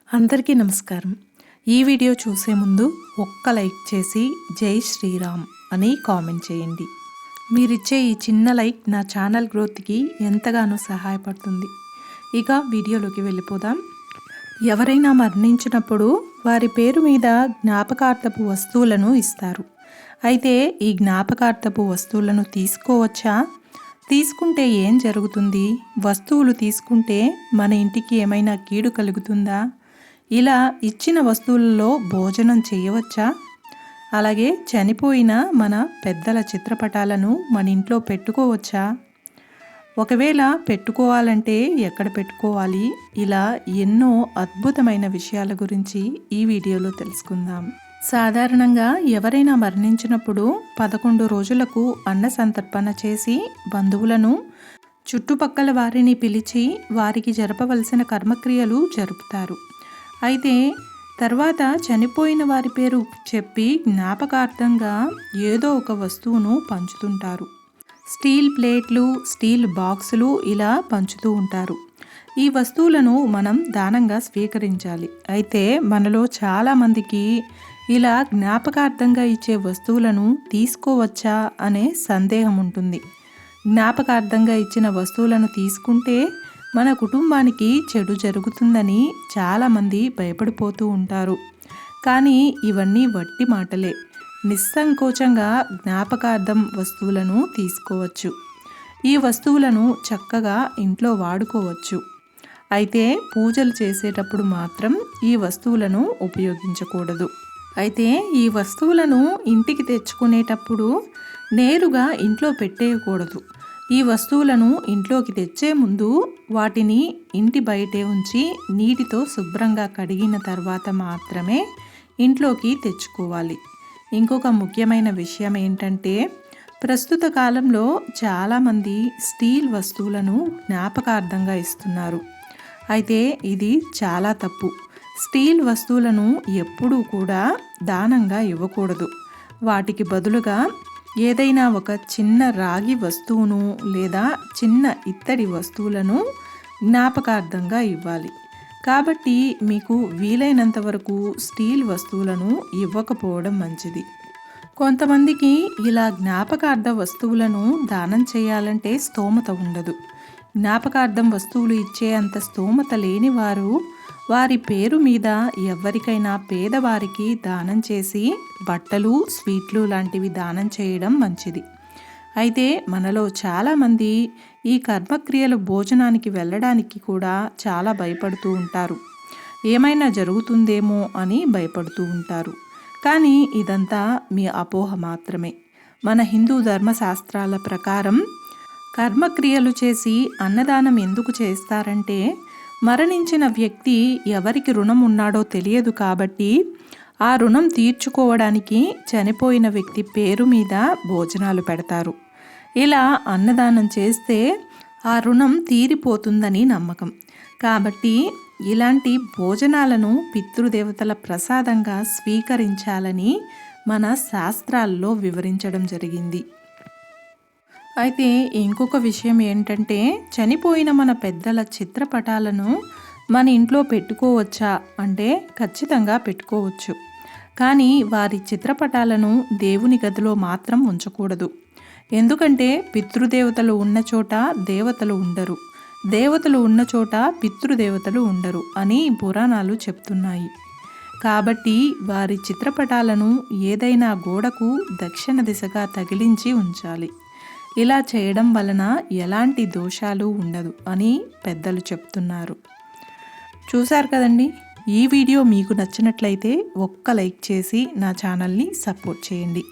అందరికీ నమస్కారం. ఈ వీడియో చూసే ముందు ఒక్క లైక్ చేసి జై శ్రీరామ్ అని కామెంట్ చేయండి. మీరిచ్చే ఈ చిన్న లైక్ నా ఛానల్ గ్రోత్కి ఎంతగానో సహాయపడుతుంది. ఇక వీడియోలోకి వెళ్ళిపోదాం. ఎవరైనా మరణించినప్పుడు వారి పేరు మీద జ్ఞాపకార్థపు వస్తువులను ఇస్తారు. అయితే ఈ జ్ఞాపకార్థపు వస్తువులను తీసుకోవచ్చా? తీసుకుంటే ఏం జరుగుతుంది? వస్తువులు తీసుకుంటే మన ఇంటికి ఏమైనా కీడు కలుగుతుందా? ఇలా ఇచ్చిన వస్తువులలో భోజనం చేయవచ్చా? అలాగే చనిపోయిన మన పెద్దల చిత్రపటాలను మన ఇంట్లో పెట్టుకోవచ్చా? ఒకవేళ పెట్టుకోవాలంటే ఎక్కడ పెట్టుకోవాలి? ఇలా ఎన్నో అద్భుతమైన విషయాల గురించి ఈ వీడియోలో తెలుసుకుందాం. సాధారణంగా ఎవరైనా మరణించినప్పుడు 11 రోజులకు అన్న సంతర్పణ చేసి బంధువులను, చుట్టుపక్కల వారిని పిలిచి వారికి జరపవలసిన కర్మక్రియలు జరుపుతారు. అయితే తర్వాత చనిపోయిన వారి పేరు చెప్పి జ్ఞాపకార్థంగా ఏదో ఒక వస్తువును పంచుతుంటారు. స్టీల్ ప్లేట్లు, స్టీల్ బాక్సులు ఇలా పంచుతూ ఉంటారు. ఈ వస్తువులను మనం దానంగా స్వీకరించాలి. అయితే మనలో చాలామందికి ఇలా జ్ఞాపకార్థంగా ఇచ్చే వస్తువులను తీసుకోవచ్చా అనే సందేహం ఉంటుంది. జ్ఞాపకార్థంగా ఇచ్చిన వస్తువులను తీసుకుంటే మన కుటుంబానికి చెడు జరుగుతుందని చాలామంది భయపడిపోతూ ఉంటారు. కానీ ఇవన్నీ వట్టి మాటలే. నిస్సంకోచంగా జ్ఞాపకార్థం వస్తువులను తీసుకోవచ్చు. ఈ వస్తువులను చక్కగా ఇంట్లో వాడుకోవచ్చు. అయితే పూజలు చేసేటప్పుడు మాత్రం ఈ వస్తువులను ఉపయోగించకూడదు. అయితే ఈ వస్తువులను ఇంటికి తెచ్చుకునేటప్పుడు నేరుగా ఇంట్లో పెట్టేయకూడదు. ఈ వస్తువులను ఇంట్లోకి తెచ్చే ముందు వాటిని ఇంటి బయటే ఉంచి నీటితో శుభ్రంగా కడిగిన తర్వాత మాత్రమే ఇంట్లోకి తెచ్చుకోవాలి. ఇంకొక ముఖ్యమైన విషయం ఏంటంటే, ప్రస్తుత కాలంలో చాలామంది స్టీల్ వస్తువులను జ్ఞాపకార్థంగా ఇస్తున్నారు. అయితే ఇది చాలా తప్పు. స్టీల్ వస్తువులను ఎప్పుడూ కూడా దానంగా ఇవ్వకూడదు. వాటికి బదులుగా ఏదైనా ఒక చిన్న రాగి వస్తువును లేదా చిన్న ఇత్తడి వస్తువులను జ్ఞాపకార్థంగా ఇవ్వాలి. కాబట్టి మీకు వీలైనంత వరకు స్టీల్ వస్తువులను ఇవ్వకపోవడం మంచిది. కొంతమందికి ఇలా జ్ఞాపకార్థ వస్తువులను దానం చేయాలంటే స్తోమత ఉండదు. జ్ఞాపకార్థం వస్తువులు ఇచ్చే అంత స్తోమత లేని వారు వారి పేరు మీద ఎవరికైనా పేదవారికి దానం చేసి బట్టలు, స్వీట్లు లాంటివి దానం చేయడం మంచిది. అయితే మనలో చాలామంది ఈ కర్మక్రియల భోజనానికి వెళ్ళడానికి కూడా చాలా భయపడుతూ ఉంటారు. ఏమైనా జరుగుతుందేమో అని భయపడుతూ ఉంటారు. కానీ ఇదంతా మీ అపోహ మాత్రమే. మన హిందూ ధర్మశాస్త్రాల ప్రకారం కర్మక్రియలు చేసి అన్నదానం ఎందుకు చేస్తారంటే, మరణించిన వ్యక్తి ఎవరికి రుణం ఉన్నాడో తెలియదు కాబట్టి ఆ రుణం తీర్చుకోవడానికి చనిపోయిన వ్యక్తి పేరు మీద భోజనాలు పెడతారు. ఇలా అన్నదానం చేస్తే ఆ రుణం తీరిపోతుందని నమ్మకం. కాబట్టి ఇలాంటి భోజనాలను పితృదేవతల ప్రసాదంగా స్వీకరించాలని మన శాస్త్రాల్లో వివరించడం జరిగింది. అయితే ఇంకొక విషయం ఏంటంటే, చనిపోయిన మన పెద్దల చిత్రపటాలను మన ఇంట్లో పెట్టుకోవచ్చా అంటే ఖచ్చితంగా పెట్టుకోవచ్చు. కానీ వారి చిత్రపటాలను దేవుని గదిలో మాత్రం ఉంచకూడదు. ఎందుకంటే పితృదేవతలు ఉన్న చోట దేవతలు ఉండరు, దేవతలు ఉన్న చోట పితృదేవతలు ఉండరు అని పురాణాలు చెప్తున్నాయి. కాబట్టి వారి చిత్రపటాలను ఏదైనా గోడకు దక్షిణ దిశగా తగిలించి ఉంచాలి. ఇలా చేయడం వలన ఎలాంటి దోషాలు ఉండదు అని పెద్దలు చెప్తున్నారు. చూశారు కదండి. ఈ వీడియో మీకు నచ్చినట్లయితే ఒక్క లైక్ చేసి నా ఛానల్ని సపోర్ట్ చేయండి.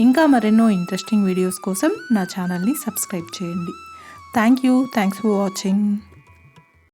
ఇంకా మరెన్నో ఇంట్రెస్టింగ్ వీడియోస్ కోసం నా ఛానల్ని సబ్స్క్రైబ్ చేయండి. Thanks for watching.